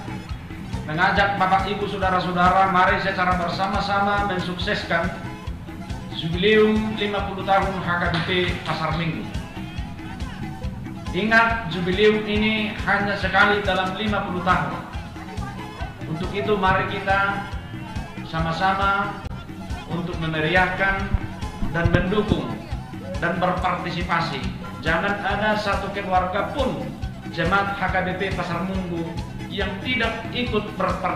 mengajak Bapak Ibu Saudara-saudara, mari secara bersama-sama mensukseskan Jubileum 50 tahun HKBP Pasar Minggu. Ingat, Jubileum ini hanya sekali dalam 50 tahun. Untuk itu mari kita sama-sama untuk memeriahkan dan mendukung dan berpartisipasi. Jangan ada satu keluarga pun jemaat HKBP Pasar Minggu yang tidak ikut berpartisipasi